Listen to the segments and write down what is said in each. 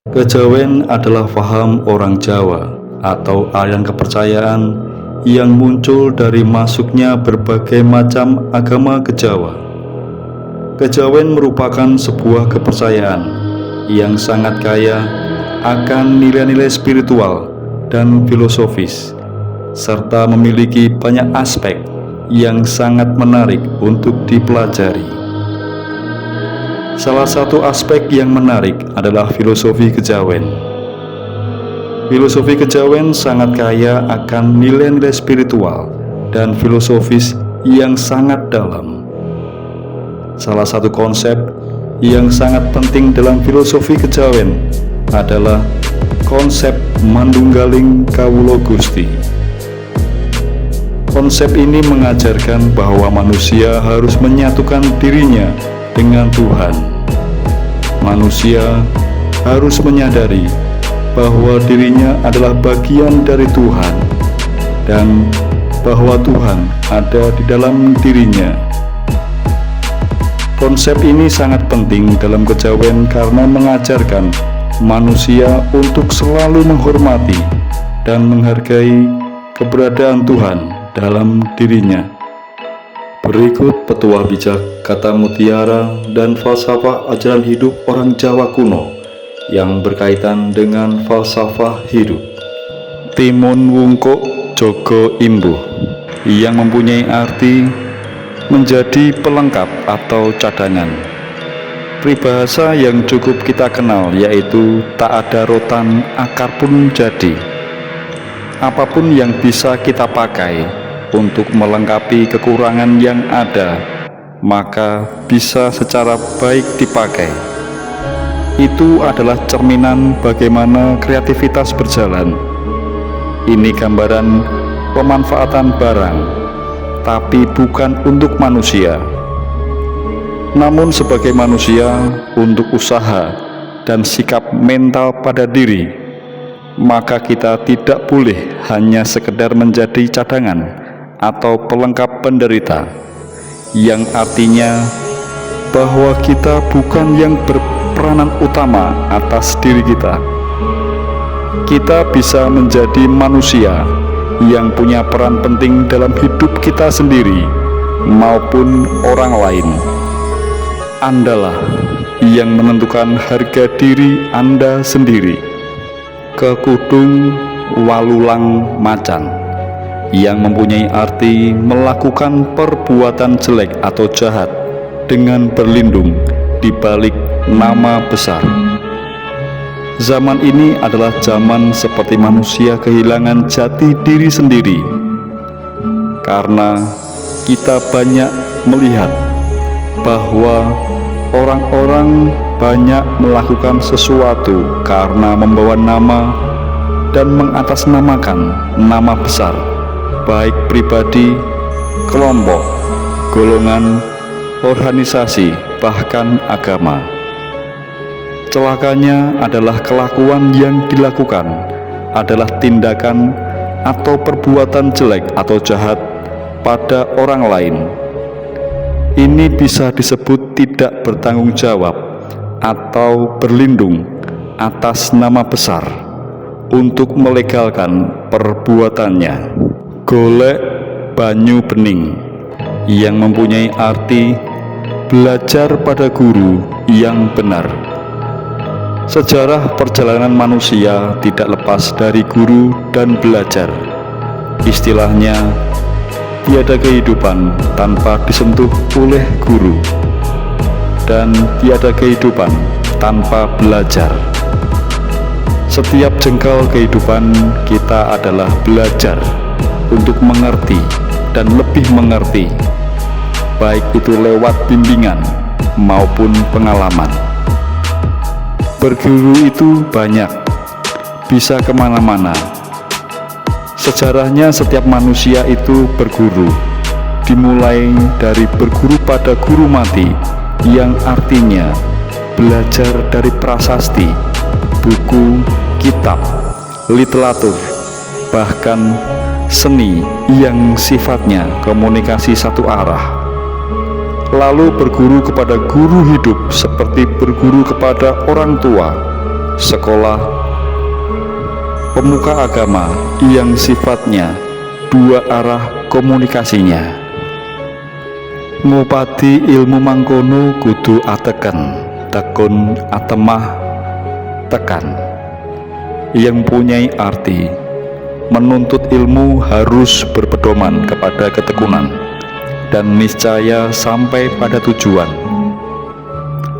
Kejawen adalah paham orang Jawa atau aliran kepercayaan yang muncul dari masuknya berbagai macam agama ke Jawa. Kejawen merupakan sebuah kepercayaan yang sangat kaya akan nilai-nilai spiritual dan filosofis, serta memiliki banyak aspek yang sangat menarik untuk dipelajari. Salah satu aspek yang menarik adalah filosofi kejawen. Filosofi kejawen sangat kaya akan nilai-nilai spiritual dan filosofis yang sangat dalam. Salah satu konsep yang sangat penting dalam filosofi kejawen adalah konsep Manunggaling Kawula Gusti. Konsep ini mengajarkan bahwa manusia harus menyatukan dirinya dengan Tuhan. Manusia harus menyadari bahwa dirinya adalah bagian dari Tuhan dan bahwa Tuhan ada di dalam dirinya. Konsep ini sangat penting dalam kejawen karena mengajarkan manusia untuk selalu menghormati dan menghargai keberadaan Tuhan dalam dirinya. Berikut petuah bijak, kata mutiara, dan falsafah ajaran hidup orang Jawa kuno yang berkaitan dengan falsafah hidup. Timun wungkuk jogo imbuh, yang mempunyai arti menjadi pelengkap atau cadangan. Peribahasa yang cukup kita kenal yaitu tak ada rotan akar pun jadi. Apapun yang bisa kita pakai untuk melengkapi kekurangan yang ada, maka bisa secara baik dipakai. Itu adalah cerminan bagaimana kreativitas berjalan. Ini gambaran pemanfaatan barang, tapi bukan untuk manusia, namun sebagai manusia untuk usaha dan sikap mental pada diri. Maka kita tidak boleh hanya sekedar menjadi cadangan atau pelengkap penderita, yang artinya bahwa kita bukan yang berperanan utama atas diri kita. Kita bisa menjadi manusia yang punya peran penting dalam hidup kita sendiri maupun orang lain. Andalah yang menentukan harga diri Anda sendiri. Kekudung walulang macan, yang mempunyai arti melakukan perbuatan jelek atau jahat dengan berlindung di balik nama besar. Zaman ini adalah zaman seperti manusia kehilangan jati diri sendiri, karena kita banyak melihat bahwa orang-orang banyak melakukan sesuatu karena membawa nama dan mengatasnamakan nama besar, baik pribadi, kelompok, golongan, organisasi, bahkan agama. Celakanya adalah kelakuan yang dilakukan adalah tindakan atau perbuatan jelek atau jahat pada orang lain. Ini bisa disebut tidak bertanggung jawab atau berlindung atas nama besar untuk melegalkan perbuatannya. Golek banyu bening, yang mempunyai arti belajar pada guru yang benar. Sejarah perjalanan manusia tidak lepas dari guru dan belajar. Istilahnya, tiada kehidupan tanpa disentuh oleh guru, dan tiada kehidupan tanpa belajar. Setiap jengkal kehidupan kita adalah belajar untuk mengerti dan lebih mengerti, baik itu lewat bimbingan maupun pengalaman. Berguru itu banyak, bisa kemana-mana. Sejarahnya setiap manusia itu berguru, dimulai dari berguru pada guru mati, yang artinya belajar dari prasasti, buku, kitab, literatur, bahkan seni yang sifatnya komunikasi satu arah. Lalu berguru kepada guru hidup seperti berguru kepada orang tua, sekolah, pemuka agama yang sifatnya dua arah komunikasinya. Ngupati ilmu mangkono kudu ateken, tekun atemah tekan, yang mempunyai arti menuntut ilmu harus berpedoman kepada ketekunan dan niscaya sampai pada tujuan.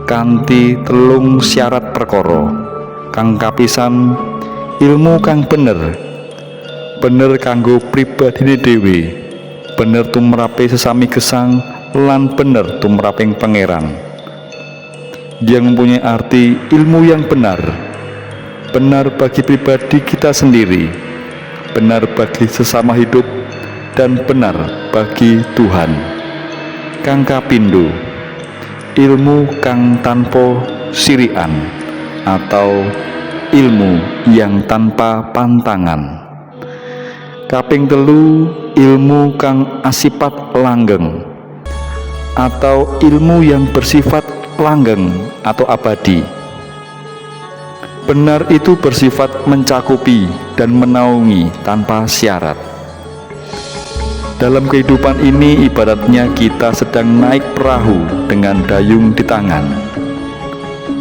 Kanthi telung syarat perkara kang kapisan, ilmu kang bener kanggo pribadine dhewe, bener tumrape sesami gesang, lan bener tumraping pangeran. Yang mempunyai arti ilmu yang benar bagi pribadi kita sendiri, benar bagi sesama hidup, dan benar bagi Tuhan. Kang kapindho, ilmu kang tanpa sirikan atau ilmu yang tanpa pantangan. Kaping telu, ilmu kang asifat langgeng atau ilmu yang bersifat langgeng atau abadi. Benar itu bersifat mencakupi dan menaungi tanpa syarat. Dalam kehidupan ini ibaratnya kita sedang naik perahu dengan dayung di tangan,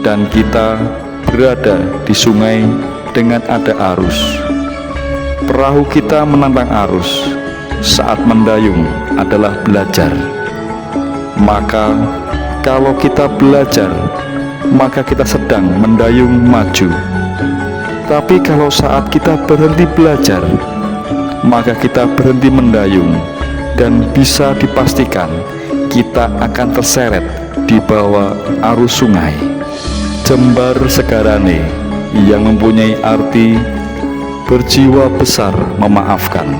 dan kita berada di sungai dengan ada arus. Perahu kita menantang arus. Saat mendayung adalah belajar. Maka kalau kita belajar, maka kita sedang mendayung maju. Tapi kalau saat kita berhenti belajar, maka kita berhenti mendayung, dan bisa dipastikan kita akan terseret di bawah arus sungai. Jembar segarane yang mempunyai arti berjiwa besar memaafkan.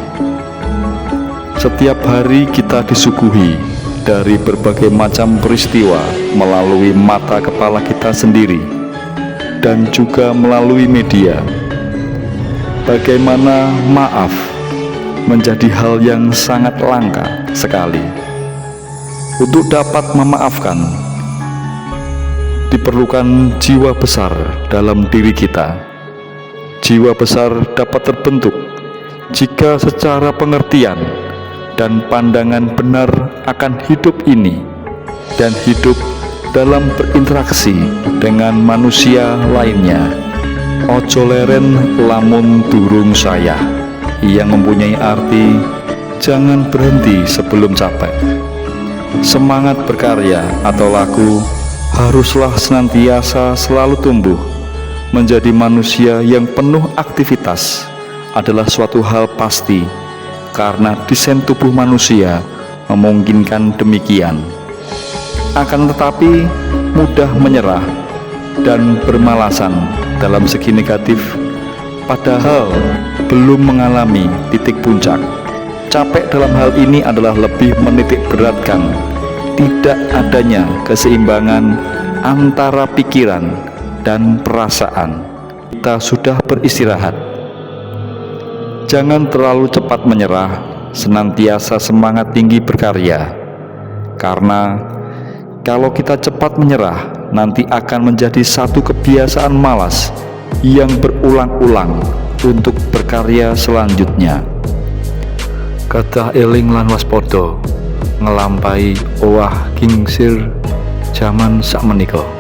Setiap hari kita disuguhi dari berbagai macam peristiwa melalui mata kepala kita sendiri dan juga melalui media. Bagaimana maaf menjadi hal yang sangat langka sekali. Untuk dapat memaafkan diperlukan jiwa besar dalam diri kita. Jiwa besar dapat terbentuk jika secara pengertian dan pandangan benar akan hidup ini dan hidup dalam berinteraksi dengan manusia lainnya. Ojo leren lamun durung saya, yang mempunyai arti jangan berhenti sebelum capek. Semangat berkarya atau laku haruslah senantiasa selalu tumbuh. Menjadi manusia yang penuh aktivitas adalah suatu hal pasti, karena desain tubuh manusia memungkinkan demikian. Akan tetapi mudah menyerah dan bermalasan dalam segi negatif, padahal belum mengalami titik puncak. Capek dalam hal ini adalah lebih menitik beratkan tidak adanya keseimbangan antara pikiran dan perasaan. Kita sudah beristirahat. Jangan terlalu cepat menyerah, senantiasa semangat tinggi berkarya. Karena kalau kita cepat menyerah, nanti akan menjadi satu kebiasaan malas yang berulang-ulang untuk berkarya selanjutnya. Kedah eling lan waspada, ngelampai owah kingsir jaman sakmenika.